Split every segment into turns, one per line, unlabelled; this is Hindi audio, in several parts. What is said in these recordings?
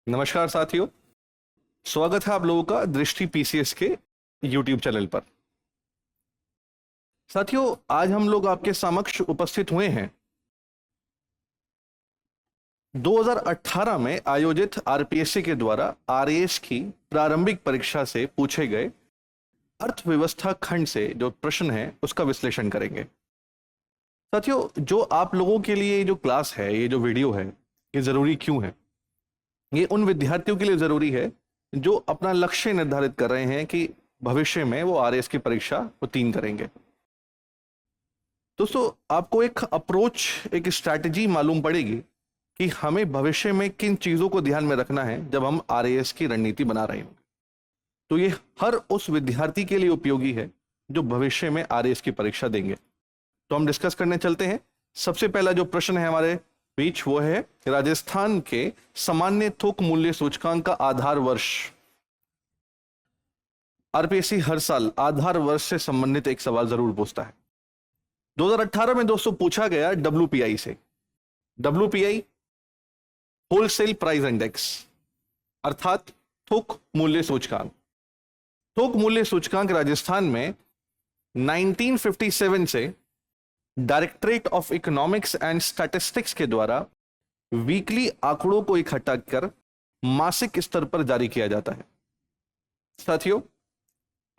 नमस्कार साथियों, स्वागत है आप लोगों का दृष्टि पीसीएस के यूट्यूब चैनल पर। साथियों, आज हम लोग आपके समक्ष उपस्थित हुए हैं 2018 में आयोजित आरपीएससी के द्वारा आरएएस की प्रारंभिक परीक्षा से पूछे गए अर्थव्यवस्था खंड से जो प्रश्न है उसका विश्लेषण करेंगे। साथियों, जो आप लोगों के लिए जो क्लास है, ये जो वीडियो है, ये जरूरी क्यों है? ये उन विद्यार्थियों के लिए जरूरी है जो अपना लक्ष्य निर्धारित कर रहे हैं कि भविष्य में वो आरएएस की परीक्षा उत्तीर्ण करेंगे। दोस्तों, आपको एक अप्रोच, एक स्ट्रैटेजी मालूम पड़ेगी कि हमें भविष्य में किन चीजों को ध्यान में रखना है जब हम आरएएस की रणनीति बना रहे होंगे। तो ये हर उस विद्यार्थी के लिए उपयोगी है जो भविष्य में आरएएस की परीक्षा देंगे। तो हम डिस्कस करने चलते हैं। सबसे पहला जो प्रश्न है हमारे बीच वो है राजस्थान के सामान्य थोक मूल्य सूचकांक का आधार वर्ष। आरपीएससी हर साल आधार वर्ष से संबंधित एक सवाल जरूर पूछता है। 2018 में दोस्तों पूछा गया डब्ल्यूपीआई से। डब्ल्यूपीआई होलसेल प्राइस इंडेक्स अर्थात थोक मूल्य सूचकांक। थोक मूल्य सूचकांक राजस्थान में 1957 से directorate of economics and statistics के द्वारा वीकली आंकड़ों को इकट्ठा कर मासिक स्तर पर जारी किया जाता है। साथियों,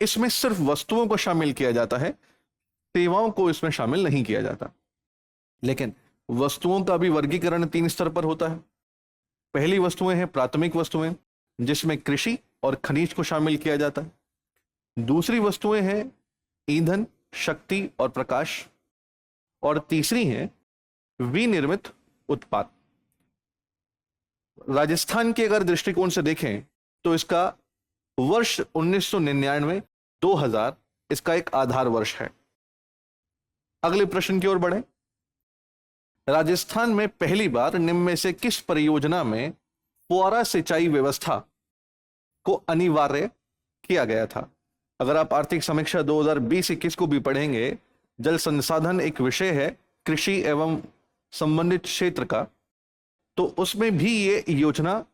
इसमें सिर्फ वस्तुओं को शामिल किया जाता है, सेवाओं को इसमें शामिल नहीं किया जाता। लेकिन वस्तुओं का भी वर्गीकरण 3 स्तर पर होता है। पहली वस्तुएं हैं प्राथमिक वस्तुएं, जिसमें कृषि और खनिज को शामिल किया जाता है। दूसरी वस्तुएं हैं ईंधन, शक्ति और प्रकाश। और तीसरी है विनिर्मित उत्पाद। राजस्थान के अगर दृष्टिकोण से देखें तो इसका वर्ष 1999 2000 इसका एक आधार वर्ष है। अगले प्रश्न की ओर बढ़े। राजस्थान में पहली बार निम्न में से किस परियोजना में फुआरा सिंचाई व्यवस्था को अनिवार्य किया गया था? अगर आप आर्थिक समीक्षा 2020-21 को भी पढ़ेंगे, जल संसाधन एक विषय है कृषि एवं संबंधित क्षेत्र का, तो उसमें भी ये योजना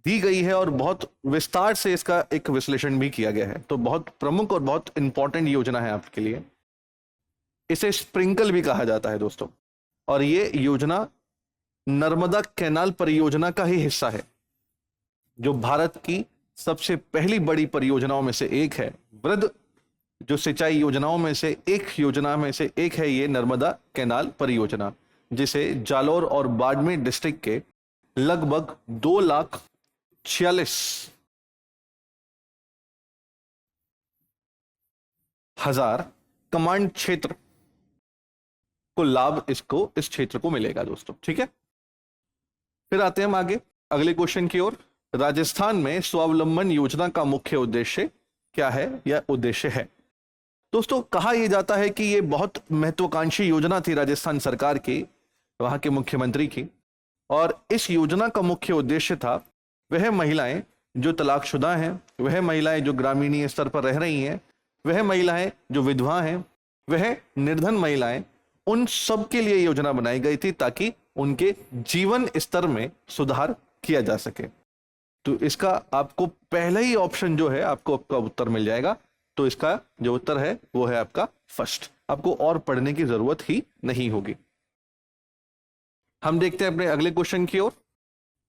दी गई है और बहुत विस्तार से इसका एक विश्लेषण भी किया गया है। तो बहुत प्रमुख और बहुत इंपॉर्टेंट योजना है आपके लिए। इसे स्प्रिंकल भी कहा जाता है दोस्तों, और ये योजना नर्मदा कैनाल परियोजना का ही हिस्सा है, जो भारत की सबसे पहली बड़ी परियोजनाओं में से एक है। वृहद जो सिंचाई योजनाओं में से एक है ये नर्मदा कैनाल परियोजना, जिसे जालोर और बाड़मेर डिस्ट्रिक्ट के लगभग 2,46,000 कमांड क्षेत्र को लाभ इस क्षेत्र को मिलेगा दोस्तों। ठीक है, फिर आते हैं हम आगे अगले क्वेश्चन की ओर। राजस्थान में स्वावलंबन योजना का मुख्य उद्देश्य क्या है या उद्देश्य है? दोस्तों, कहा यह जाता है कि यह बहुत महत्वाकांक्षी योजना थी राजस्थान सरकार की, वहां के मुख्यमंत्री की। और इस योजना का मुख्य उद्देश्य था वह महिलाएं जो तलाकशुदा हैं, वह महिलाएं जो ग्रामीण स्तर पर रह रही हैं, वह महिलाएं जो विधवा हैं, वह निर्धन महिलाएं, उन सब के लिए योजना बनाई गई थी ताकि उनके जीवन स्तर में सुधार किया जा सके। तो इसका आपको पहला ही ऑप्शन जो है आपको आपका उत्तर मिल जाएगा। तो इसका जो उत्तर है वो है आपका फर्स्ट। आपको और पढ़ने की जरूरत ही नहीं होगी। हम देखते हैं अपने अगले क्वेश्चन की ओर।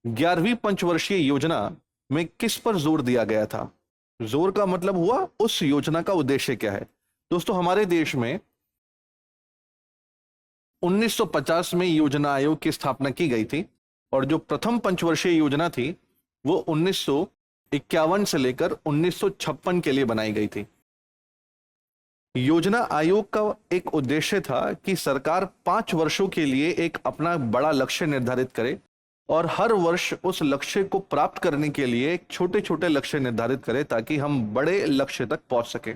11वीं पंचवर्षीय योजना में किस पर जोर दिया गया था? जोर का मतलब हुआ उस योजना का उद्देश्य क्या है। दोस्तों, हमारे देश में 1950 में योजना आयोग की स्थापना की गई थी, और जो प्रथम पंचवर्षीय योजना थी वो 1951 से लेकर 1956 के लिए बनाई गई थी। योजना आयोग का एक उद्देश्य था कि सरकार 5 वर्षों के लिए एक अपना बड़ा लक्ष्य निर्धारित करे और हर वर्ष उस लक्ष्य को प्राप्त करने के लिए छोटे छोटे लक्ष्य निर्धारित करे ताकि हम बड़े लक्ष्य तक पहुंच सके।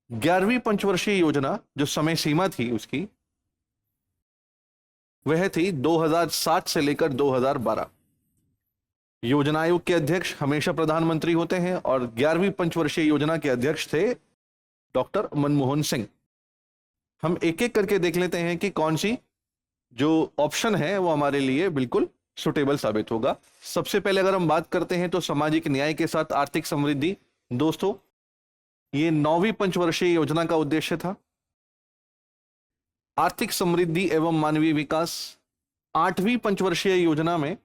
11वीं पंचवर्षीय योजना जो समय सीमा थी उसकी, वह थी 2007 से लेकर 2012। योजना आयोग के अध्यक्ष हमेशा प्रधानमंत्री होते हैं और 11वीं पंचवर्षीय योजना के अध्यक्ष थे डॉक्टर मनमोहन सिंह। हम एक एक करके देख लेते हैं कि कौन सी जो ऑप्शन है वो हमारे लिए बिल्कुल सुटेबल साबित होगा। सबसे पहले अगर हम बात करते हैं तो सामाजिक न्याय के साथ आर्थिक समृद्धि। दोस्तों, ये 9वीं पंचवर्षीय योजना का उद्देश्य था। आर्थिक समृद्धि एवं मानवीय विकास, 8वीं पंचवर्षीय योजना में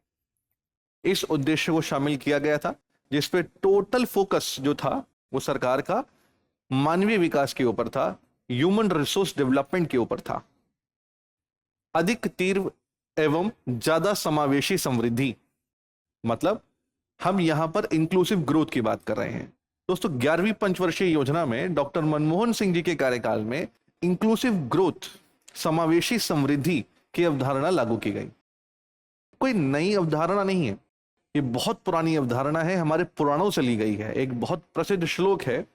इस उद्देश्य को शामिल किया गया था, जिसपे टोटल फोकस जो था वो सरकार का मानवीय विकास के ऊपर था, ह्यूमन रिसोर्स डेवलपमेंट के ऊपर था। अधिक तीव्र एवं ज्यादा समावेशी समृद्धि, मतलब हम यहां पर इंक्लूसिव ग्रोथ की बात कर रहे हैं। दोस्तों, 11वीं पंचवर्षीय योजना में डॉक्टर मनमोहन सिंह जी के कार्यकाल में इंक्लूसिव ग्रोथ, समावेशी समृद्धि की अवधारणा लागू की गई। कोई नई अवधारणा नहीं है, ये बहुत पुरानी अवधारणा है, हमारे पुराणों से ली गई है। एक बहुत प्रसिद्ध श्लोक है,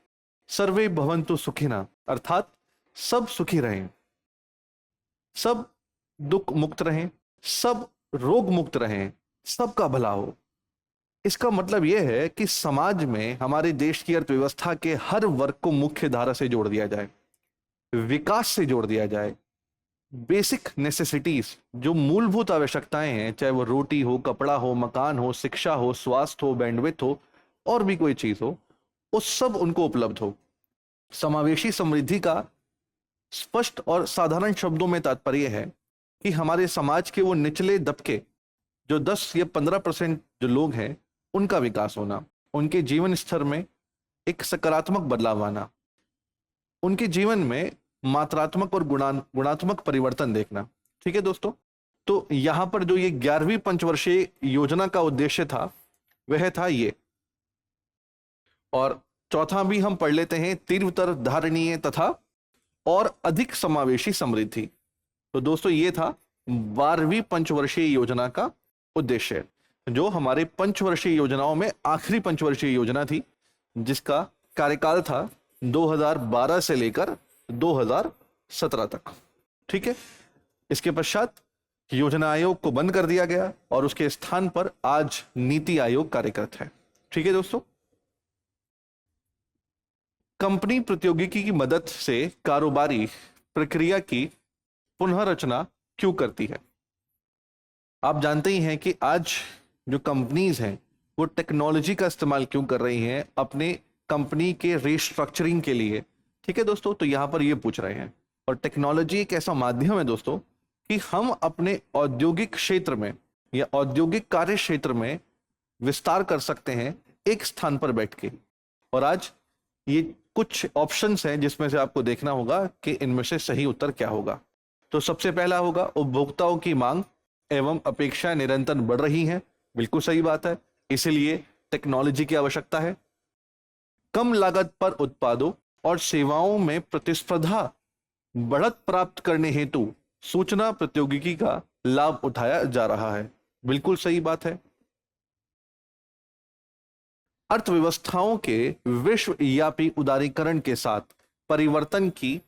सर्वे भवन्तु सुखिनः, अर्थात सब सुखी रहें, सब दुख मुक्त रहें, सब रोग मुक्त रहें, सबका भला हो। इसका मतलब यह है कि समाज में हमारे देश की अर्थव्यवस्था के हर वर्ग को मुख्य धारा से जोड़ दिया जाए, विकास से जोड़ दिया जाए। बेसिक नेसेसिटीज, जो मूलभूत आवश्यकताएं हैं, चाहे वो रोटी हो, कपड़ा हो, मकान हो, शिक्षा हो, स्वास्थ्य हो, बैंडविड्थ हो, और भी कोई चीज हो, वो सब उनको उपलब्ध हो। समावेशी समृद्धि का स्पष्ट और साधारण शब्दों में तात्पर्य है कि हमारे समाज के वो निचले दबके, जो 10 या 15% जो लोग हैं, उनका विकास होना, उनके जीवन स्तर में एक सकारात्मक बदलाव आना, उनके जीवन में मात्रात्मक और गुणात्मक परिवर्तन देखना। ठीक है दोस्तों, तो यहां पर जो ये 11वीं पंचवर्षीय योजना का उद्देश्य था वह था ये। और चौथा भी हम पढ़ लेते हैं, तीव्रतर, धारणीय तथा और अधिक समावेशी समृद्धि। तो दोस्तों, ये था 12वीं पंचवर्षीय योजना का उद्देश्य, जो हमारे पंचवर्षीय योजनाओं में आखिरी पंचवर्षीय योजना थी, जिसका कार्यकाल था 2012 से लेकर 2017 तक। ठीक है, इसके पश्चात योजना आयोग को बंद कर दिया गया और उसके स्थान पर आज नीति आयोग कार्यरत है। ठीक है दोस्तों, कंपनी प्रौद्योगिकी की मदद से कारोबारी प्रक्रिया की पुनर्रचना क्यों करती है? आप जानते ही हैं कि आज जो कंपनीज हैं वो टेक्नोलॉजी का इस्तेमाल क्यों कर रही हैं अपने कंपनी के रीस्ट्रक्चरिंग के लिए। ठीक है दोस्तों, तो यहां पर ये पूछ रहे हैं। और टेक्नोलॉजी एक ऐसा माध्यम है दोस्तों कि हम अपने औद्योगिक क्षेत्र में या औद्योगिक कार्य क्षेत्र में विस्तार कर सकते हैं एक स्थान पर बैठ के। और आज ये कुछ ऑप्शंस हैं जिसमें से आपको देखना होगा कि इनमें से सही उत्तर क्या होगा। तो सबसे पहला होगा, उपभोक्ताओं की मांग एवं अपेक्षाएं निरंतर बढ़ रही हैं। बिल्कुल सही बात है, इसलिए टेक्नोलॉजी की आवश्यकता है। कम लागत पर उत्पादों और सेवाओं में प्रतिस्पर्धा बढ़त प्राप्त करने हेतु सूचना प्रौद्योगिकी का लाभ उठाया जा रहा है। बिल्कुल सही बात है। अर्थव्यवस्थाओं के विश्वव्यापी उदारीकरण के साथ परिवर्तन की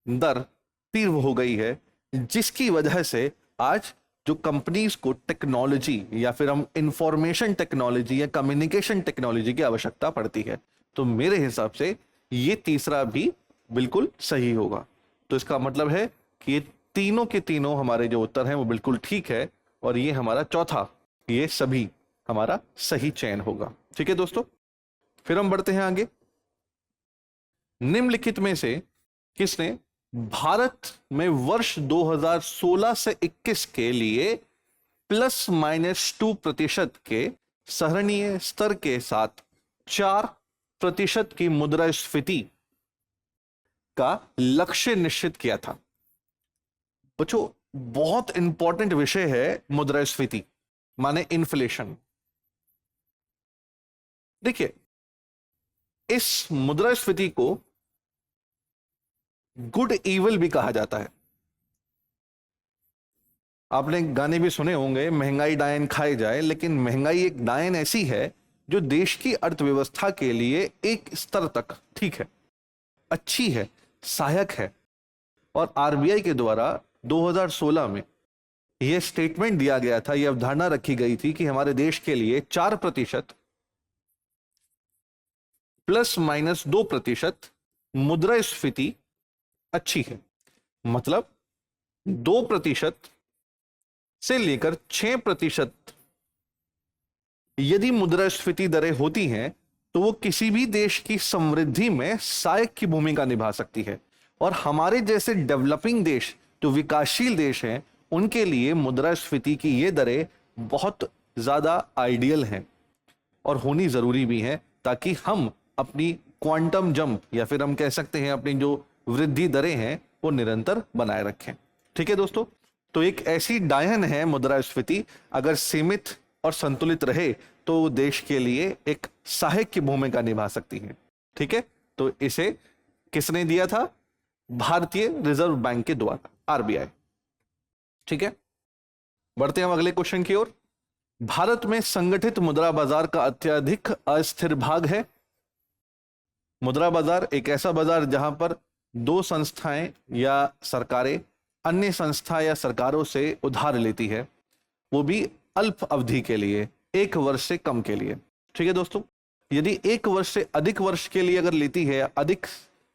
दर तीव्र हो गई है, जिसकी वजह से आज जो कंपनीज को टेक्नोलॉजी या फिर हम इंफॉर्मेशन टेक्नोलॉजी या कम्युनिकेशन टेक्नोलॉजी की आवश्यकता पड़ती है। तो मेरे हिसाब से ये तीसरा भी बिल्कुल सही होगा। तो इसका मतलब है कि ये तीनों के तीनों हमारे जो उत्तर हैं वो बिल्कुल ठीक है, और ये हमारा चौथा, ये सभी हमारा सही चयन होगा। ठीक है दोस्तों, फिर हम बढ़ते हैं आगे। निम्नलिखित में से किसने भारत में वर्ष 2016 से 21 के लिए ±2% के सराहनीय स्तर के साथ 4% की मुद्रास्फीति का लक्ष्य निश्चित किया था? बच्चों, बहुत इंपॉर्टेंट विषय है मुद्रास्फीति, माने इन्फ्लेशन। देखिए, इस मुद्रास्फीति को गुड इविल भी कहा जाता है। आपने गाने भी सुने होंगे, महंगाई डायन खाए जाए, लेकिन महंगाई एक डायन ऐसी है जो देश की अर्थव्यवस्था के लिए एक स्तर तक ठीक है, अच्छी है, सहायक है। और आरबीआई के द्वारा 2016 में यह स्टेटमेंट दिया गया था, यह अवधारणा रखी गई थी कि हमारे देश के लिए 4% ±2% मुद्रास्फीति अच्छी है। मतलब 2% से लेकर 6% यदि मुद्रास्फीति दरें होती हैं तो वो किसी भी देश की समृद्धि में सहायक की भूमिका निभा सकती है। और हमारे जैसे डेवलपिंग देश, जो विकासशील देश हैं, उनके लिए मुद्रास्फीति की ये दरें बहुत ज्यादा आइडियल हैं और होनी जरूरी भी है, ताकि हम अपनी क्वांटम जंप या फिर हम कह सकते हैं अपनी जो वृद्धि दरें हैं वो निरंतर बनाए रखें। ठीक है दोस्तों, तो एक ऐसी डायन है मुद्रास्फीति, अगर सीमित और संतुलित रहे तो देश के लिए एक सहायक की भूमिका निभा सकती है। ठीक है, तो इसे किसने दिया था? भारतीय रिजर्व बैंक के द्वारा, आरबीआई। ठीक है, बढ़ते हैं हम अगले क्वेश्चन की ओर। भारत में संगठित मुद्रा बाजार का अत्यधिक अस्थिर भाग है। मुद्रा बाजार एक ऐसा बाजार जहां पर दो संस्थाएं या सरकारें अन्य संस्था या सरकारों से उधार लेती है, वो भी अल्प अवधि के लिए, 1 वर्ष से कम के लिए। ठीक है दोस्तों, यदि 1 वर्ष से अधिक वर्ष के लिए अगर लेती है, अधिक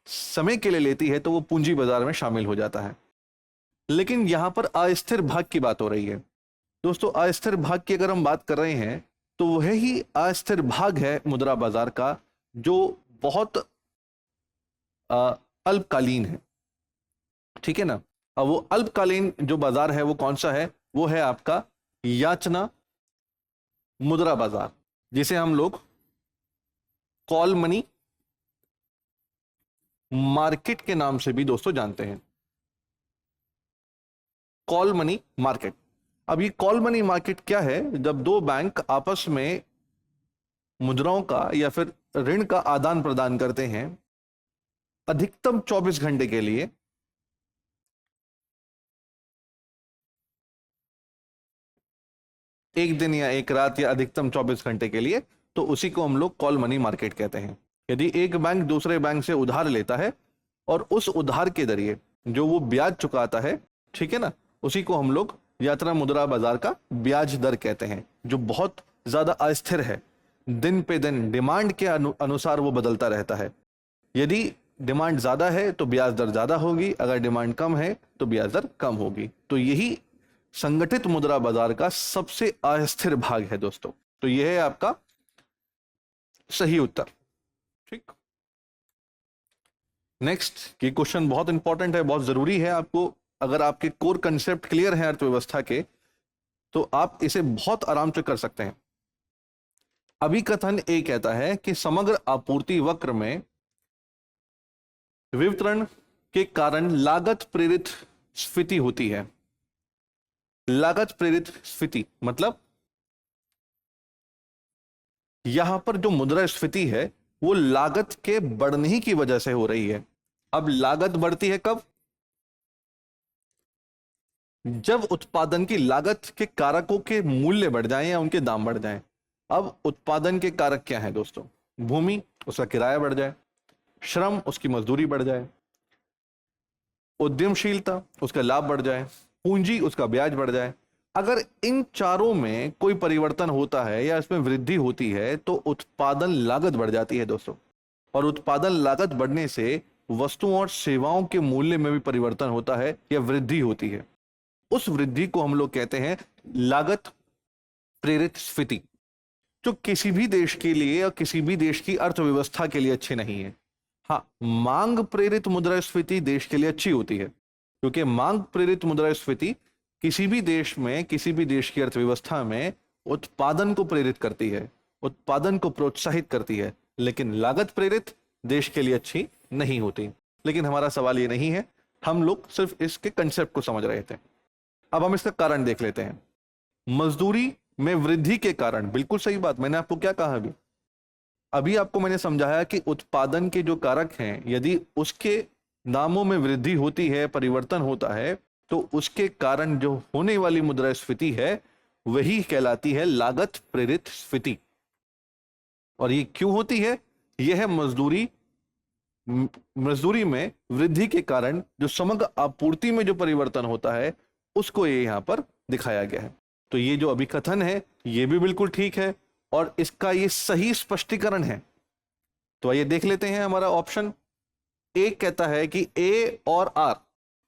समय के लिए लेती है, तो वो पूंजी बाजार में शामिल हो जाता है। लेकिन यहां पर अस्थिर भाग की बात हो रही है दोस्तों। अस्थिर भाग की अगर हम बात कर रहे हैं तो वह ही अस्थिर भाग है मुद्रा बाजार का जो बहुत अल्पकालीन है। ठीक है ना। अब वो अल्पकालीन जो बाजार है वो कौन सा है? वो है आपका याचना मुद्रा बाजार, जिसे हम लोग कॉल मनी मार्केट के नाम से भी दोस्तों जानते हैं। Call money market. अब ये कॉल मनी मार्केट क्या है? जब दो बैंक आपस में मुद्राओं का या फिर ऋण का आदान प्रदान करते हैं अधिकतम 24 घंटे के लिए, एक दिन या एक रात या अधिकतम 24 घंटे के लिए, तो उसी को हम लोग कॉल मनी मार्केट कहते हैं। यदि एक बैंक दूसरे बैंक से उधार लेता है और उस उधार के जरिए जो वो ब्याज चुकाता है, ठीक है ना, उसी को हम लोग यात्रा मुद्रा बाजार का ब्याज दर कहते हैं, जो बहुत ज्यादा अस्थिर है। दिन पे दिन डिमांड के अनुसार वो बदलता रहता है। यदि डिमांड ज्यादा है तो ब्याज दर ज्यादा होगी, अगर डिमांड कम है तो ब्याज दर कम होगी। तो यही संगठित मुद्रा बाजार का सबसे अस्थिर भाग है दोस्तों। तो यह है आपका सही उत्तर। ठीक, नेक्स्ट ये क्वेश्चन बहुत इंपॉर्टेंट है, बहुत जरूरी है आपको। अगर आपके कोर कंसेप्ट क्लियर है अर्थव्यवस्था के, तो आप इसे बहुत आराम से कर सकते हैं। अभिकथन ए कहता है कि समग्र आपूर्ति वक्र में वितरण के कारण लागत प्रेरित स्फीति होती है। लागत प्रेरित स्फीति मतलब यहां पर जो मुद्रास्फीति है वो लागत के बढ़ने की वजह से हो रही है। अब लागत बढ़ती है कब? जब उत्पादन की लागत के कारकों के मूल्य बढ़ जाएं या उनके दाम बढ़ जाएं। अब उत्पादन के कारक क्या है दोस्तों? भूमि, उसका किराया बढ़ जाए, श्रम, उसकी मजदूरी बढ़ जाए, उद्यमशीलता, उसका लाभ बढ़ जाए, पूंजी, उसका ब्याज बढ़ जाए। अगर इन चारों में कोई परिवर्तन होता है या इसमें वृद्धि होती है तो उत्पादन लागत बढ़ जाती है दोस्तों। और उत्पादन लागत बढ़ने से वस्तुओं और सेवाओं के मूल्य में भी परिवर्तन होता है या वृद्धि होती है। उस वृद्धि को हम लोग कहते हैं लागत प्रेरित स्फीति, जो किसी भी देश के लिए या किसी भी देश की अर्थव्यवस्था के लिए अच्छी नहीं है। हाँ, मांग प्रेरित मुद्रास्फीति देश के लिए अच्छी होती है, क्योंकि मांग प्रेरित मुद्रास्फीति किसी भी देश में, किसी भी देश की अर्थव्यवस्था में उत्पादन को प्रेरित करती है, उत्पादन को प्रोत्साहित करती है। लेकिन लागत प्रेरित देश के लिए अच्छी नहीं होती। लेकिन हमारा सवाल ये नहीं है, हम लोग सिर्फ इसके कंसेप्ट को समझ रहे थे। अब हम इसका कारण देख लेते हैं। मजदूरी में वृद्धि के कारण, बिल्कुल सही बात, मैंने आपको क्या कहा अभी आपको मैंने समझाया कि उत्पादन के जो कारक हैं, यदि उसके दामों में वृद्धि होती है, परिवर्तन होता है, तो उसके कारण जो होने वाली मुद्रास्फीति है वही कहलाती है लागत प्रेरित स्फीति। और ये क्यों होती है? यह है मजदूरी में वृद्धि के कारण जो समग्र आपूर्ति में जो परिवर्तन होता है उसको ये यहां पर दिखाया गया है। तो ये जो अभिकथन है ये भी बिल्कुल ठीक है और इसका ये सही स्पष्टीकरण है। तो आइए देख लेते हैं। हमारा ऑप्शन ए कहता है कि ए और आर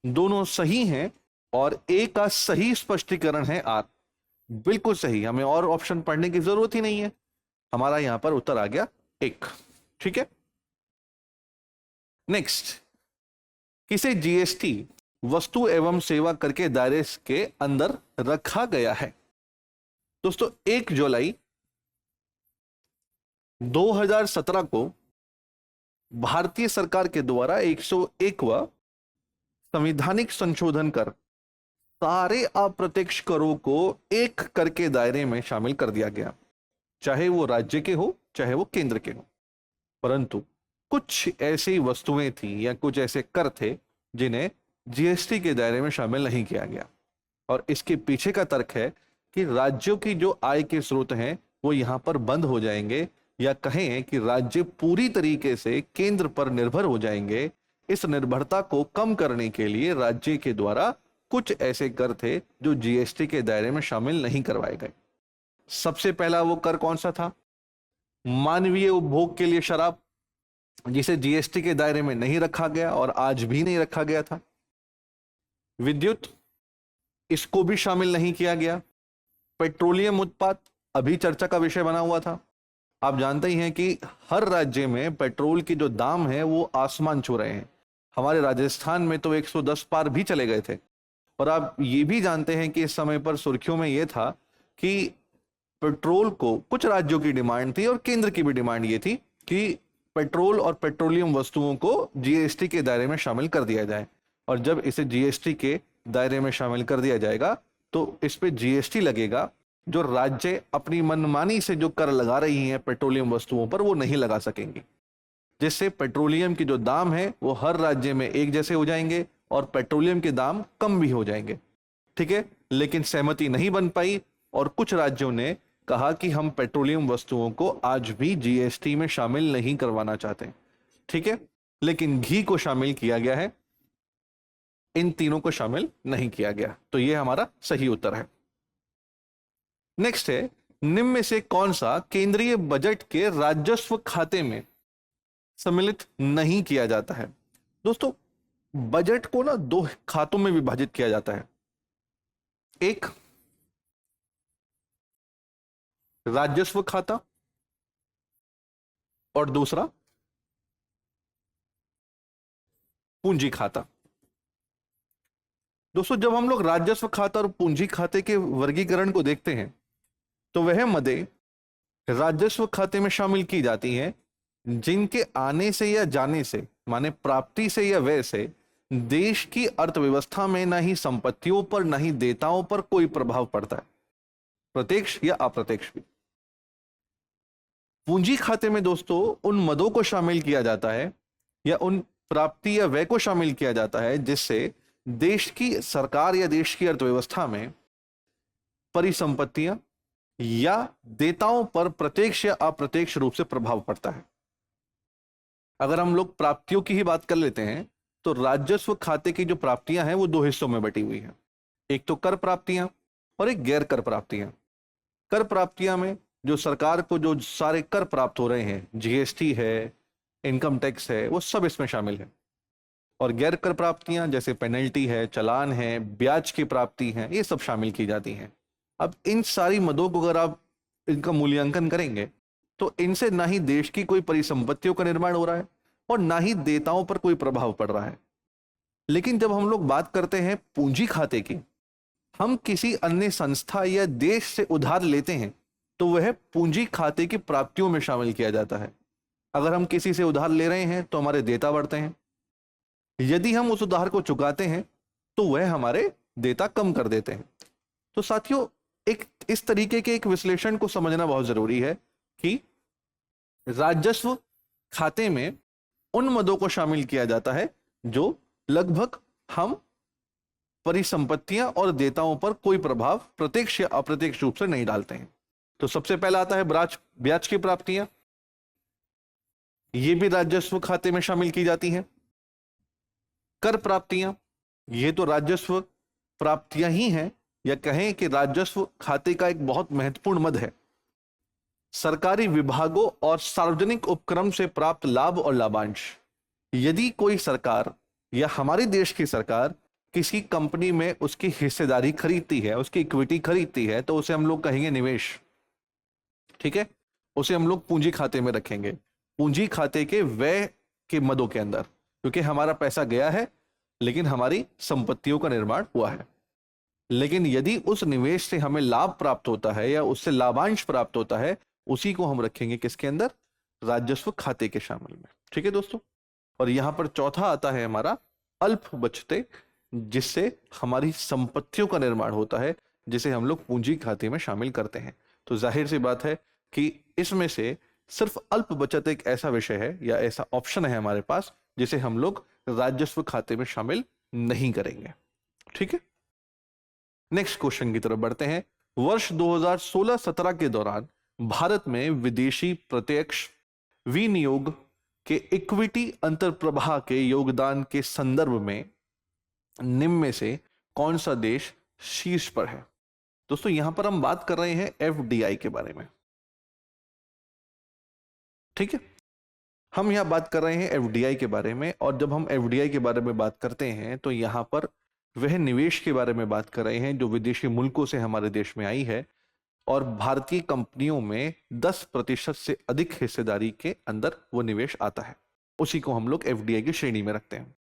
दोनों सही हैं, और ए का सही स्पष्टीकरण है आर। बिल्कुल सही, हमें और ऑप्शन पढ़ने की जरूरत ही नहीं है, हमारा यहां पर उत्तर आ गया एक। ठीक है, नेक्स्ट, किसे जीएसटी वस्तु एवं सेवा कर के दायरे के अंदर रखा गया है? दोस्तों 1 जुलाई 2017 को भारतीय सरकार के द्वारा 101वां संवैधानिक संशोधन कर सारे अप्रत्यक्ष करों को एक कर के दायरे में शामिल कर दिया गया, चाहे वो राज्य के हो चाहे वो केंद्र के हो। परंतु कुछ ऐसी वस्तुएं थी या कुछ ऐसे कर थे जिन्हें जीएसटी के दायरे में शामिल नहीं किया गया, और इसके पीछे का तर्क है कि राज्यों की जो आय के स्रोत हैं वो यहां पर बंद हो जाएंगे, या कहें कि राज्य पूरी तरीके से केंद्र पर निर्भर हो जाएंगे। इस निर्भरता को कम करने के लिए राज्य के द्वारा कुछ ऐसे कर थे जो जीएसटी के दायरे में शामिल नहीं करवाए गए। सबसे पहला वो कर कौन सा था? मानवीय उपभोग के लिए शराब, जिसे जीएसटी के दायरे में नहीं रखा गया और आज भी नहीं रखा गया था। विद्युत, इसको भी शामिल नहीं किया गया। पेट्रोलियम उत्पाद अभी चर्चा का विषय बना हुआ था। आप जानते ही हैं कि हर राज्य में पेट्रोल की जो दाम है वो आसमान छू रहे हैं। हमारे राजस्थान में तो 110 पार भी चले गए थे। और आप ये भी जानते हैं कि इस समय पर सुर्खियों में ये था कि पेट्रोल को कुछ राज्यों की डिमांड थी और केंद्र की भी डिमांड ये थी कि पेट्रोल और पेट्रोलियम वस्तुओं को जीएसटी के दायरे में शामिल कर दिया जाए। और जब इसे जीएसटी के दायरे में शामिल कर दिया जाएगा तो इस पे जीएसटी लगेगा, जो राज्य अपनी मनमानी से जो कर लगा रही हैं पेट्रोलियम वस्तुओं पर वो नहीं लगा सकेंगी, जिससे पेट्रोलियम की जो दाम है वो हर राज्य में एक जैसे हो जाएंगे और पेट्रोलियम के दाम कम भी हो जाएंगे। ठीक है, लेकिन सहमति नहीं बन पाई और कुछ राज्यों ने कहा कि हम पेट्रोलियम वस्तुओं को आज भी जीएसटी में शामिल नहीं करवाना चाहते। ठीक है, लेकिन घी को शामिल किया गया है, इन तीनों को शामिल नहीं किया गया। तो यह हमारा सही उत्तर है। नेक्स्ट है, निम्न में से कौन सा केंद्रीय बजट के राजस्व खाते में सम्मिलित नहीं किया जाता है? दोस्तों बजट को ना 2 खातों में विभाजित किया जाता है। एक राजस्व खाता और दूसरा पूंजी खाता। दोस्तों जब हम लोग राजस्व खाता और पूंजी खाते के वर्गीकरण को देखते हैं तो वह मदें राजस्व खाते में शामिल की जाती हैं जिनके आने से या जाने से, माने प्राप्ति से या व्यय से, देश की अर्थव्यवस्था में ना ही संपत्तियों पर ना ही देयताओं पर कोई प्रभाव पड़ता है, प्रत्यक्ष या अप्रत्यक्ष भी। पूंजी खाते में दोस्तों उन मदों को शामिल किया जाता है या उन प्राप्ति या व्यय को शामिल किया जाता है जिससे देश की सरकार या देश की अर्थव्यवस्था में परिसंपत्तियां या देयताओं पर प्रत्यक्ष या अप्रत्यक्ष रूप से प्रभाव पड़ता है। अगर हम लोग प्राप्तियों की ही बात कर लेते हैं तो राजस्व खाते की जो प्राप्तियां हैं वो 2 हिस्सों में बटी हुई है। एक तो कर प्राप्तियां और एक गैर कर प्राप्तियां। कर प्राप्तियां में जो सरकार को जो सारे कर प्राप्त हो रहे हैं, जीएसटी है, इनकम टैक्स है, वो सब इसमें शामिल है। और गैर कर प्राप्तियां जैसे पेनल्टी है, चालान है, ब्याज की प्राप्ति है, ये सब शामिल की जाती हैं। अब इन सारी मदों को अगर आप इनका मूल्यांकन करेंगे तो इनसे ना ही देश की कोई परिसंपत्तियों का निर्माण हो रहा है और ना ही देयताओं पर कोई प्रभाव पड़ रहा है। लेकिन जब हम लोग बात करते हैं पूंजी खाते की, हम किसी अन्य संस्था या देश से उधार लेते हैं तो वह पूंजी खाते की प्राप्तियों में शामिल किया जाता है। अगर हम किसी से उधार ले रहे हैं तो हमारे देयता बढ़ते हैं, यदि हम उस उधार को चुकाते हैं तो वह हमारे देयता कम कर देते हैं। तो साथियों एक इस तरीके के एक विश्लेषण को समझना बहुत जरूरी है कि राजस्व खाते में उन मदों को शामिल किया जाता है जो लगभग हम परिसंपत्तियां और देयताओं पर कोई प्रभाव प्रत्यक्ष या अप्रत्यक्ष रूप से नहीं डालते हैं। तो सबसे पहला आता है ब्याज की प्राप्तियां, ये भी राजस्व खाते में शामिल की जाती हैं। कर प्राप्तियां, ये तो राजस्व प्राप्तियां ही हैं या कहें कि राजस्व खाते का एक बहुत महत्वपूर्ण मद है। सरकारी विभागों और सार्वजनिक उपक्रम से प्राप्त लाभ और लाभांश, यदि कोई सरकार या हमारे देश की सरकार किसी कंपनी में उसकी हिस्सेदारी खरीदती है, उसकी इक्विटी खरीदती है, तो उसे हम लोग कहेंगे निवेश। ठीक है, उसे हम लोग पूंजी खाते में रखेंगे, पूंजी खाते के व्यय के मदों के अंदर, क्योंकि हमारा पैसा गया है लेकिन हमारी संपत्तियों का निर्माण हुआ है। लेकिन यदि उस निवेश से हमें लाभ प्राप्त होता है या उससे लाभांश प्राप्त होता है, उसी को हम रखेंगे किसके अंदर? राजस्व खाते के शामिल में। ठीक है दोस्तों, और यहां पर चौथा आता है हमारा अल्प बचतें, जिससे हमारी संपत्तियों का निर्माण होता है, जिसे हम लोग पूंजी खाते में शामिल करते हैं। तो जाहिर सी बात है कि इसमें से सिर्फ अल्प बचत एक ऐसा विषय है या ऐसा ऑप्शन है हमारे पास जिसे हम लोग राजस्व खाते में शामिल नहीं करेंगे। ठीक है, नेक्स्ट क्वेश्चन की तरफ बढ़ते हैं। वर्ष 2016-17 के दौरान भारत में विदेशी प्रत्यक्ष विनियोग के इक्विटी अंतर्प्रवाह के योगदान के संदर्भ में निम्न में से कौन सा देश शीर्ष पर है? दोस्तों यहां पर हम बात कर रहे हैं एफडीआई के बारे में। ठीक है, हम यहां बात कर रहे हैं एफडीआई के बारे में, और जब हम एफडीआई के बारे में बात करते हैं तो यहां पर वह निवेश के बारे में बात कर रहे हैं जो विदेशी मुल्कों से हमारे देश में आई है, और भारतीय कंपनियों में 10% से अधिक हिस्सेदारी के अंदर वो निवेश आता है। उसी को हम लोग एफडीआई की श्रेणी में रखते हैं।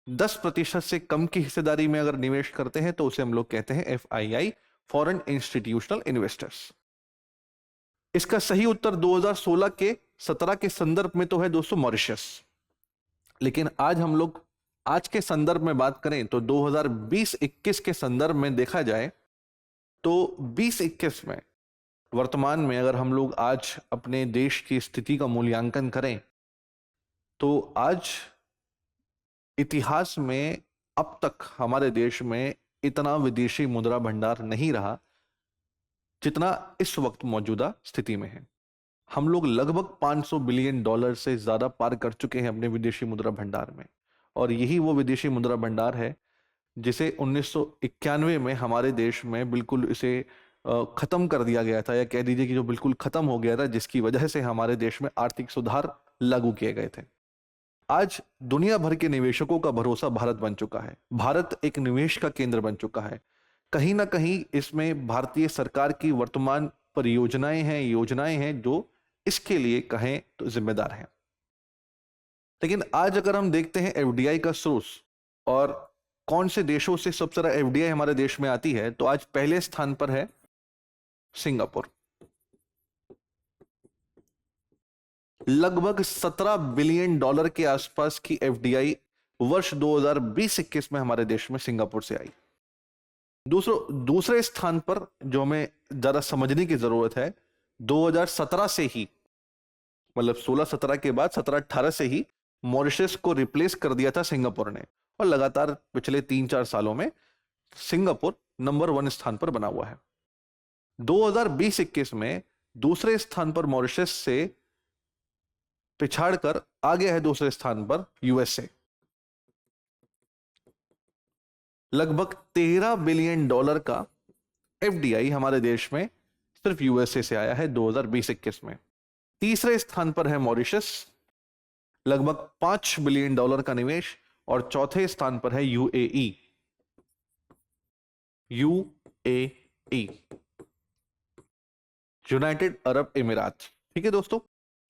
10% से कम की हिस्सेदारी में अगर निवेश करते हैं तो उसे हम लोग कहते हैं एफआईआई, फॉरेन इंस्टीट्यूशनल इन्वेस्टर्स। इसका सही उत्तर 2016 के 17 के संदर्भ में तो है दोस्तों मॉरिशस, लेकिन आज हम लोग आज के संदर्भ में बात करें तो 2020-21 के संदर्भ में देखा जाए तो 2021 में वर्तमान में अगर हम लोग आज अपने देश की स्थिति का मूल्यांकन करें तो आज इतिहास में अब तक हमारे देश में इतना विदेशी मुद्रा भंडार नहीं रहा जितना इस वक्त मौजूदा स्थिति में है। हम लोग लगभग 500 बिलियन डॉलर से ज्यादा पार कर चुके हैं अपने विदेशी मुद्रा भंडार में, और यही वो विदेशी मुद्रा भंडार है जिसे 1991 में हमारे देश में बिल्कुल इसे खत्म कर दिया गया था, या कह दीजिए कि जो बिल्कुल खत्म हो गया था, जिसकी वजह से हमारे देश में आर्थिक सुधार लागू किए गए थे। आज दुनिया भर के निवेशकों का भरोसा भारत बन चुका है, भारत एक निवेश का केंद्र बन चुका है। कहीं ना कहीं इसमें भारतीय सरकार की वर्तमान परियोजनाएं हैं, योजनाएं हैं जो इसके लिए कहें तो जिम्मेदार हैं। लेकिन आज अगर हम देखते हैं एफडीआई का सोर्स और कौन से देशों से सबसे ज्यादा एफडीआई हमारे देश में आती है, तो आज पहले स्थान पर है सिंगापुर। लगभग 17 बिलियन डॉलर के आसपास की एफडीआई वर्ष 2020-21 में हमारे देश में सिंगापुर से आई। दूसरे स्थान पर जो हमें ज्यादा समझने की जरूरत है, 2017 से ही, मतलब 16-17 के बाद 17-18 से ही मॉरिशस को रिप्लेस कर दिया था सिंगापुर ने, और लगातार पिछले 3-4 सालों में सिंगापुर नंबर 1 स्थान पर बना हुआ है। 2020-21 में दूसरे स्थान पर मॉरिशस से पिछाड़कर आ गया है दूसरे स्थान पर यूएसए। लगभग 13 बिलियन डॉलर का एफडीआई हमारे देश में सिर्फ यूएसए से आया है 2020-21 में। तीसरे स्थान पर है मॉरिशस, लगभग 5 बिलियन डॉलर का निवेश, और चौथे स्थान पर है यूएई। यूनाइटेड अरब अमीरात। ठीक है दोस्तों,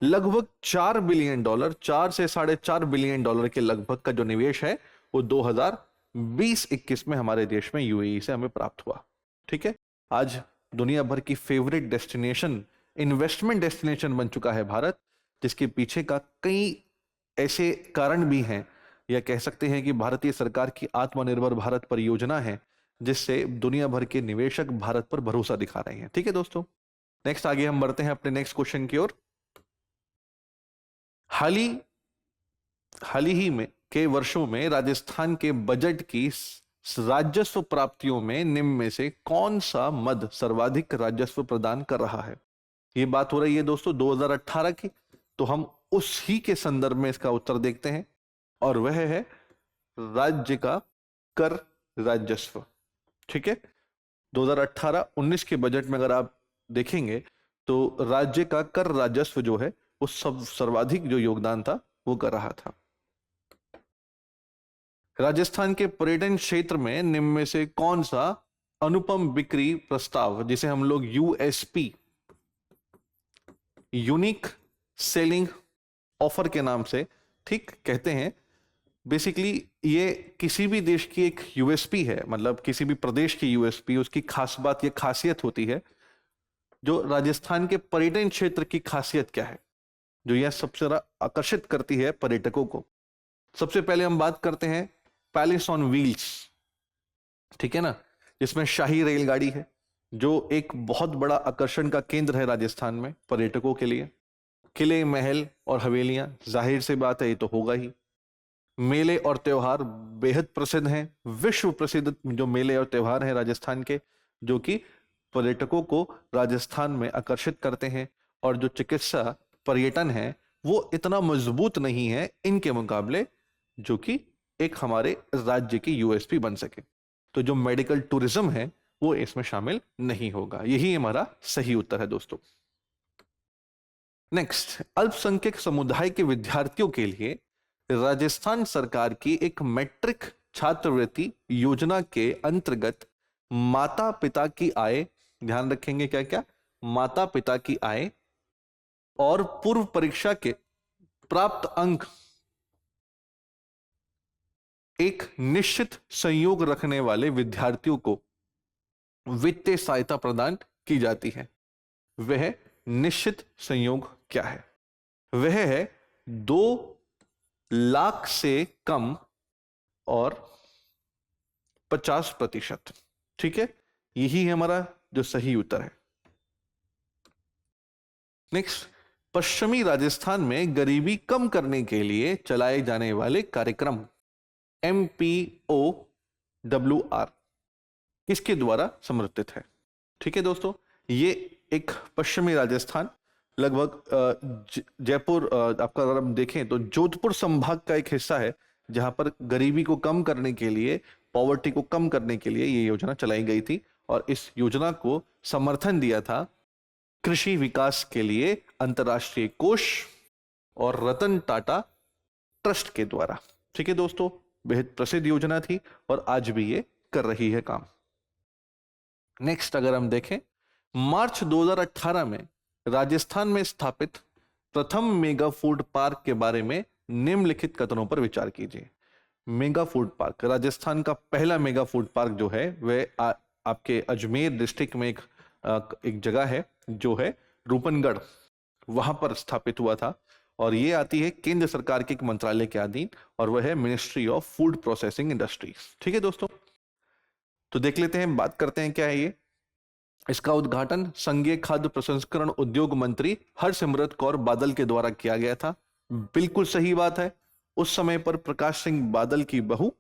लगभग 4 बिलियन डॉलर, 4 से 4.5 बिलियन डॉलर के लगभग का जो निवेश है वो 2020-21 में हमारे देश में यूएई से हमें प्राप्त हुआ। ठीक है, आज दुनिया भर की फेवरेट डेस्टिनेशन, इन्वेस्टमेंट डेस्टिनेशन बन चुका है भारत, जिसके पीछे का कई ऐसे कारण भी हैं, या कह सकते हैं कि भारतीय सरकार की आत्मनिर्भर भारत परियोजना है जिससे दुनिया भर के निवेशक भारत पर भरोसा दिखा रहे हैं। ठीक है दोस्तों, नेक्स्ट आगे हम बढ़ते हैं अपने नेक्स्ट क्वेश्चन की ओर। हाल ही में के वर्षों में राजस्थान के बजट की राजस्व प्राप्तियों में निम्न में से कौन सा मद सर्वाधिक राजस्व प्रदान कर रहा है? ये बात हो रही है दोस्तों 2018 की, तो हम उसी के संदर्भ में इसका उत्तर देखते हैं, और वह है राज्य का कर राजस्व। ठीक है, 2018-19 के बजट में अगर आप देखेंगे तो राज्य का कर राजस्व जो है वो सब सर्वाधिक जो योगदान था वो कर रहा था। राजस्थान के पर्यटन क्षेत्र में निम्न में से कौन सा अनुपम बिक्री प्रस्ताव, जिसे हम लोग यूएसपी, यूनिक सेलिंग ऑफर के नाम से ठीक कहते हैं, बेसिकली ये किसी भी देश की एक यूएसपी है, मतलब किसी भी प्रदेश की यूएसपी, उसकी खास बात ये खासियत होती है। जो राजस्थान के पर्यटन क्षेत्र की खासियत क्या है जो यह सबसे ज्यादा आकर्षित करती है पर्यटकों को? सबसे पहले हम बात करते हैं पैलेस ऑन व्हील्स, ठीक है ना, जिसमें शाही रेलगाड़ी है, जो एक बहुत बड़ा आकर्षण का केंद्र है राजस्थान में पर्यटकों के लिए। किले, महल और हवेलियां, जाहिर सी बात है ये तो होगा ही। मेले और त्योहार बेहद प्रसिद्ध हैं, विश्व प्रसिद्ध जो मेले और त्योहार हैं राजस्थान के, जो कि पर्यटकों को राजस्थान में आकर्षित करते हैं। और जो चिकित्सा पर्यटन है वो इतना मजबूत नहीं है इनके मुकाबले, जो कि एक हमारे राज्य की यूएसपी बन सके। तो जो मेडिकल टूरिज्म है वो इसमें शामिल नहीं होगा। यही हमारा सही उत्तर है दोस्तों। नेक्स्ट, अल्पसंख्यक समुदाय के विद्यार्थियों के लिए राजस्थान सरकार की एक मैट्रिक छात्रवृत्ति योजना के अंतर्गत माता पिता की आय, ध्यान रखेंगे क्या क्या, माता पिता की आय और पूर्व परीक्षा के प्राप्त अंक एक निश्चित संयोग रखने वाले विद्यार्थियों को वित्तीय सहायता प्रदान की जाती है। वह निश्चित संयोग क्या है? वह है 2 लाख से कम और 50%। ठीक है, यही है हमारा जो सही उत्तर है। नेक्स्ट, पश्चिमी राजस्थान में गरीबी कम करने के लिए चलाए जाने वाले कार्यक्रम MPOWR किसके द्वारा समर्थित है? ठीक है दोस्तों, ये एक पश्चिमी राजस्थान, लगभग जयपुर, आपका अगर हम देखें तो जोधपुर संभाग का एक हिस्सा है, जहां पर गरीबी को कम करने के लिए, पॉवर्टी को कम करने के लिए ये योजना चलाई गई थी। और इस योजना को समर्थन दिया था कृषि विकास के लिए अंतर्राष्ट्रीय कोष और रतन टाटा ट्रस्ट के द्वारा। ठीक है दोस्तों, बेहद प्रसिद्ध योजना थी और आज भी ये कर रही है काम। नेक्स्ट, अगर हम देखें, मार्च 2018 में राजस्थान में स्थापित प्रथम मेगा फूड पार्क के बारे में निम्नलिखित कथनों पर विचार कीजिए। मेगा फूड पार्क, राजस्थान का पहला मेगा फूड पार्क जो है वह आपके अजमेर डिस्ट्रिक्ट में एक जगह है जो है रूपनगढ़, वहां पर स्थापित हुआ था। और ये आती है केंद्र सरकार के एक मंत्रालय के अधीन, और वह है ministry of food processing industries. ठीक है दोस्तों, तो देख लेते हैं, बात करते हैं क्या है ये। इसका उद्घाटन संघीय खाद्य प्रसंस्करण उद्योग मंत्री हरसिमरत कौर बादल के द्वारा किया गया था। बिल्कुल सही बात है, उस समय पर प्रकाश सिंह बादल की बहू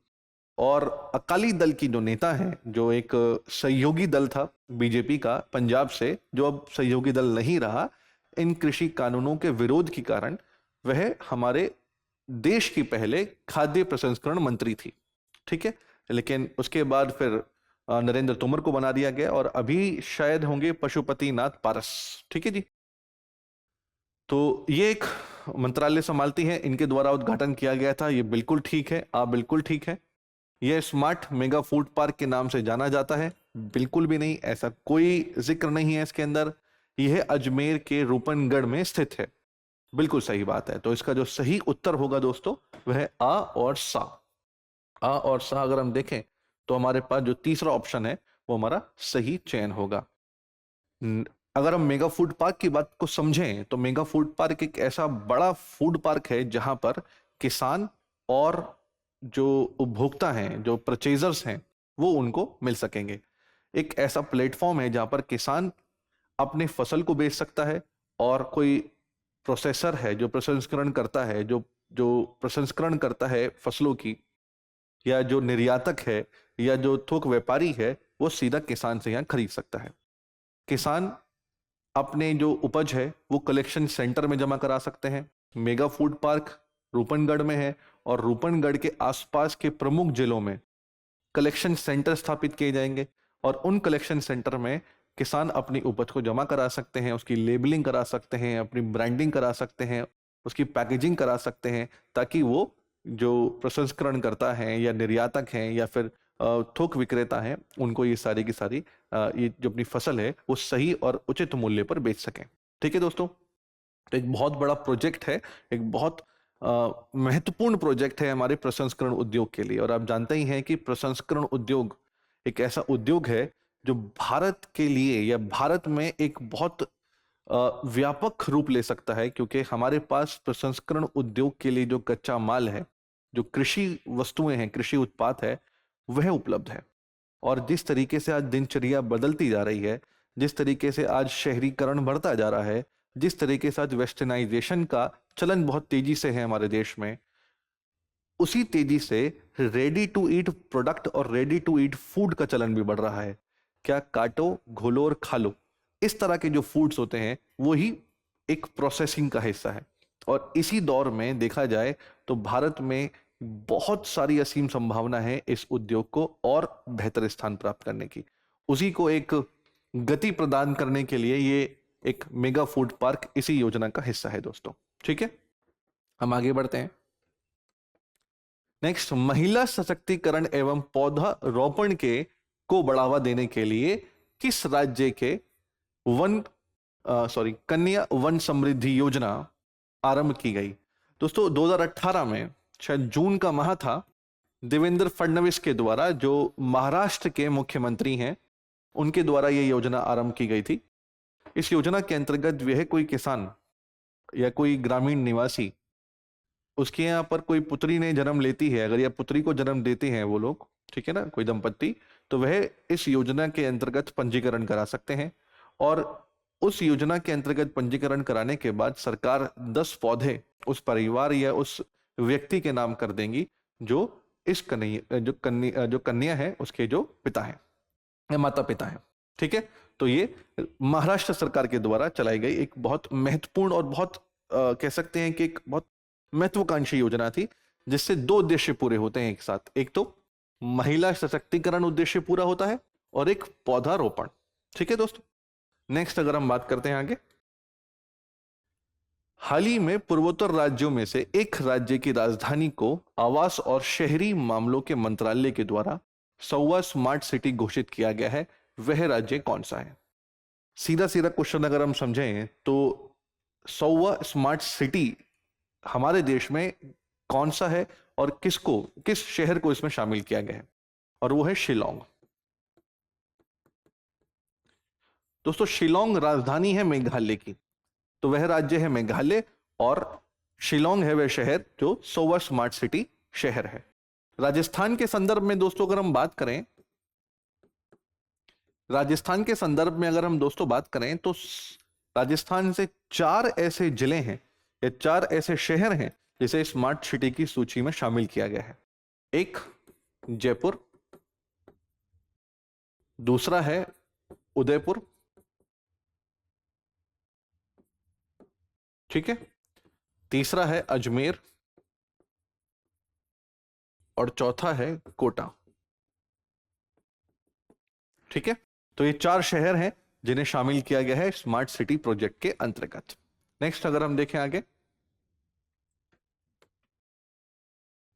और अकाली दल की जो नेता हैं, जो एक सहयोगी दल था बीजेपी का पंजाब से, जो अब सहयोगी दल नहीं रहा, इन कृषि कानूनों के विरोध के कारण वह हमारे देश की पहले खाद्य प्रसंस्करण मंत्री थी। ठीक है, लेकिन उसके बाद फिर नरेंद्र तोमर को बना दिया गया, और अभी शायद होंगे पशुपति नाथ पारस। ठीक है जी, तो ये एक मंत्रालय संभालती है, इनके द्वारा उद्घाटन किया गया था। ये बिल्कुल ठीक है, आप बिल्कुल ठीक है। यह स्मार्ट मेगा फूड पार्क के नाम से जाना जाता है? बिल्कुल भी नहीं, ऐसा कोई जिक्र नहीं है इसके अंदर। यह अजमेर के रूपनगढ़ में स्थित है। बिल्कुल सही बात है। तो इसका जो सही उत्तर होगा दोस्तों वह है आ और सा। आ और सा अगर हम देखें तो हमारे पास जो तीसरा ऑप्शन है वो हमारा सही चयन होगा। अगर हम मेगा फूड पार्क की बात को समझें तो मेगा फूड पार्क एक ऐसा बड़ा फूड पार्क है जहां पर किसान और जो उपभोक्ता हैं, जो परचेजर्स हैं, वो उनको मिल सकेंगे। एक ऐसा प्लेटफॉर्म है जहां पर किसान अपने फसल को बेच सकता है, और कोई प्रोसेसर है जो प्रसंस्करण करता है, जो जो प्रसंस्करण करता है फसलों की, या जो निर्यातक है या जो थोक व्यापारी है, वो सीधा किसान से यहाँ खरीद सकता है। किसान अपने जो उपज है वो कलेक्शन सेंटर में जमा करा सकते हैं। मेगा फूड पार्क रूपनगढ़ में है, और रूपनगढ़ के आसपास के प्रमुख जिलों में कलेक्शन सेंटर स्थापित किए जाएंगे, और उन कलेक्शन सेंटर में किसान अपनी उपज को जमा करा सकते हैं, उसकी लेबलिंग करा सकते हैं, अपनी ब्रांडिंग करा सकते हैं, उसकी पैकेजिंग करा सकते हैं, ताकि वो जो प्रसंस्करण करता है या निर्यातक हैं या फिर थोक विक्रेता हैं, उनको ये सारी की सारी ये जो अपनी फसल है वो सही और उचित मूल्य पर बेच सकें। ठीक है दोस्तों, तो एक बहुत बड़ा प्रोजेक्ट है, एक बहुत महत्वपूर्ण प्रोजेक्ट है हमारे प्रसंस्करण उद्योग के लिए। और आप जानते ही हैं कि प्रसंस्करण उद्योग एक ऐसा उद्योग है जो भारत के लिए या भारत में एक बहुत व्यापक रूप ले सकता है, क्योंकि हमारे पास प्रसंस्करण उद्योग के लिए जो कच्चा माल है, जो कृषि वस्तुएं हैं, कृषि उत्पाद है, वह उपलब्ध है। और जिस तरीके से आज दिनचर्या बदलती जा रही है, जिस तरीके से आज शहरीकरण बढ़ता जा रहा है, जिस तरीके से आज वेस्टर्नाइजेशन का चलन बहुत तेजी से है हमारे देश में, उसी तेजी से रेडी टू ईट प्रोडक्ट और रेडी टू ईट फूड का चलन भी बढ़ रहा है। क्या काटो, घोलो और खा लो, इस तरह के जो फूड्स होते हैं वो ही एक प्रोसेसिंग का हिस्सा है। और इसी दौर में देखा जाए तो भारत में बहुत सारी असीम संभावना है इस उद्योग को और बेहतर स्थान प्राप्त करने की। उसी को एक गति प्रदान करने के लिए ये एक मेगा फूड पार्क इसी योजना का हिस्सा है दोस्तों। ठीक है, हम आगे बढ़ते हैं। नेक्स्ट, महिला सशक्तिकरण एवं पौधा रोपण के को बढ़ावा देने के लिए किस राज्य के कन्या वन समृद्धि योजना आरंभ की गई? दोस्तों 2018 में, शायद जून का माह था, देवेंद्र फडणवीस के द्वारा, जो महाराष्ट्र के मुख्यमंत्री हैं, उनके द्वारा यह योजना आरंभ की गई थी। इस योजना के अंतर्गत वह कोई किसान या कोई ग्रामीण निवासी, उसके यहाँ पर कोई पुत्री ने जन्म लेती है, अगर यह पुत्री को जन्म देते हैं वो लोग, ठीक है ना, कोई दंपत्ति, तो वह इस योजना के अंतर्गत पंजीकरण करा सकते हैं। और उस योजना के अंतर्गत पंजीकरण कराने के बाद सरकार 10 पौधे उस परिवार या उस व्यक्ति के नाम कर देंगी जो इस जो कन्या है उसके जो पिता है या माता पिता है। ठीक है, तो ये महाराष्ट्र सरकार के द्वारा चलाई गई एक बहुत महत्वपूर्ण और बहुत कह सकते हैं कि एक बहुत महत्वाकांक्षी योजना थी, जिससे 2 उद्देश्य पूरे होते हैं एक साथ। एक तो महिला सशक्तिकरण उद्देश्य पूरा होता है और एक पौधारोपण। ठीक है दोस्तों, नेक्स्ट अगर हम बात करते हैं आगे, हाल ही में पूर्वोत्तर राज्यों में से एक राज्य की राजधानी को आवास और शहरी मामलों के मंत्रालय के द्वारा 100वां स्मार्ट सिटी घोषित किया गया है। वह राज्य कौन सा है? सीधा सीधा क्वेश्चन अगर हम समझें तो 100वां स्मार्ट सिटी हमारे देश में कौन सा है और किस शहर को इसमें शामिल किया गया है? और वो है शिलोंग। दोस्तों शिलोंग राजधानी है मेघालय की, तो वह राज्य है मेघालय, और शिलोंग है वह शहर जो 100वां स्मार्ट सिटी शहर है। राजस्थान के संदर्भ में दोस्तों अगर हम बात करें, राजस्थान के संदर्भ में अगर हम दोस्तों बात करें तो राजस्थान से 4 ऐसे जिले हैं या 4 ऐसे शहर हैं जिसे स्मार्ट सिटी की सूची में शामिल किया गया है। एक जयपुर, दूसरा है उदयपुर, ठीक है, तीसरा है अजमेर और चौथा है कोटा। ठीक है, तो ये 4 शहर हैं जिन्हें शामिल किया गया है स्मार्ट सिटी प्रोजेक्ट के अंतर्गत। नेक्स्ट अगर हम देखें आगे,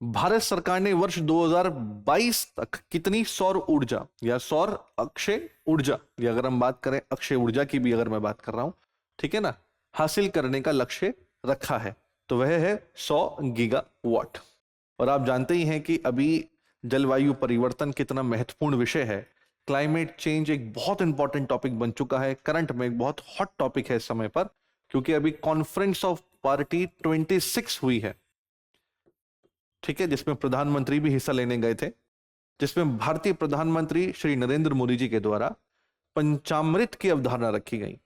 भारत सरकार ने वर्ष 2022 तक कितनी सौर ऊर्जा या सौर अक्षय ऊर्जा, या अगर हम बात करें अक्षय ऊर्जा की भी अगर मैं बात कर रहा हूं, ठीक है ना, हासिल करने का लक्ष्य रखा है? तो वह है 100 गीगावाट। और आप जानते ही हैं कि अभी जलवायु परिवर्तन कितना महत्वपूर्ण विषय है। क्लाइमेट चेंज एक बहुत इंपॉर्टेंट टॉपिक बन चुका है, करंट में एक बहुत हॉट टॉपिक है इस समय पर, क्योंकि अभी कॉन्फ्रेंस ऑफ पार्टी 26 हुई है, ठीक है, जिसमें प्रधानमंत्री भी हिस्सा लेने गए थे, जिसमें भारतीय प्रधानमंत्री श्री नरेंद्र मोदी जी के द्वारा पंचामृत की अवधारणा रखी गई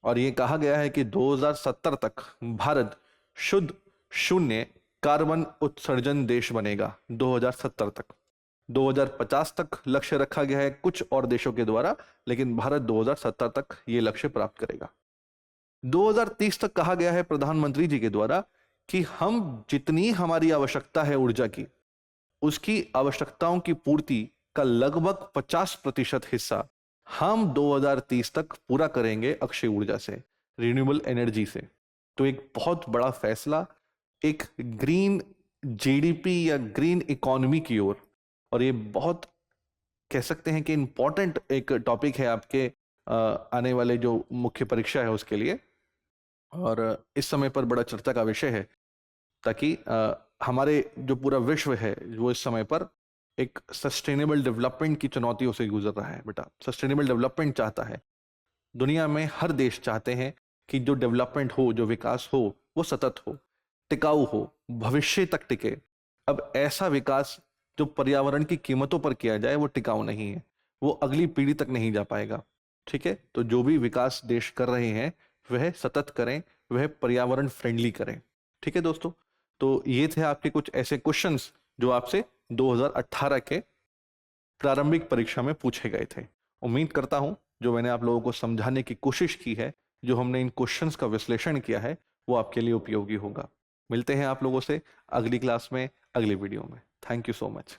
और यह कहा गया है कि 2070 तक भारत शुद्ध शून्य कार्बन उत्सर्जन देश बनेगा। 2070 तक, 2050 तक लक्ष्य रखा गया है कुछ और देशों के द्वारा, लेकिन भारत 2070 तक यह लक्ष्य प्राप्त करेगा। 2030 तक कहा गया है प्रधानमंत्री जी के द्वारा कि हम जितनी हमारी आवश्यकता है ऊर्जा की, उसकी आवश्यकताओं की पूर्ति का लगभग 50% हिस्सा हम 2030 तक पूरा करेंगे अक्षय ऊर्जा से, रिन्यूएबल एनर्जी से। तो एक बहुत बड़ा फैसला, एक ग्रीन जीडीपी या ग्रीन इकोनॉमी की ओर। और ये बहुत कह सकते हैं कि इम्पोर्टेंट एक टॉपिक है आपके आने वाले जो मुख्य परीक्षा है उसके लिए, और इस समय पर बड़ा चर्चा का विषय है, ताकि हमारे जो पूरा विश्व है वो इस समय पर एक सस्टेनेबल डेवलपमेंट की चुनौतियों से गुजर रहा है। बेटा, सस्टेनेबल डेवलपमेंट चाहता है दुनिया में, हर देश चाहते हैं कि जो डेवलपमेंट हो, जो विकास हो, वो सतत हो, टिकाऊ हो, भविष्य तक टिके। अब ऐसा विकास जो पर्यावरण की कीमतों पर किया जाए वो टिकाऊ नहीं है, वो अगली पीढ़ी तक नहीं जा पाएगा। ठीक है, तो जो भी विकास देश कर रहे हैं वह सतत करें, वह पर्यावरण फ्रेंडली करें। ठीक है दोस्तों, तो ये थे आपके कुछ ऐसे क्वेश्चंस जो आपसे 2018 के प्रारंभिक परीक्षा में पूछे गए थे। उम्मीद करता हूं जो मैंने आप लोगों को समझाने की कोशिश की है, जो हमने इन क्वेश्चंस का विश्लेषण किया है, वो आपके लिए उपयोगी होगा। मिलते हैं आप लोगों से अगली क्लास में, अगली वीडियो में। Thank you so much.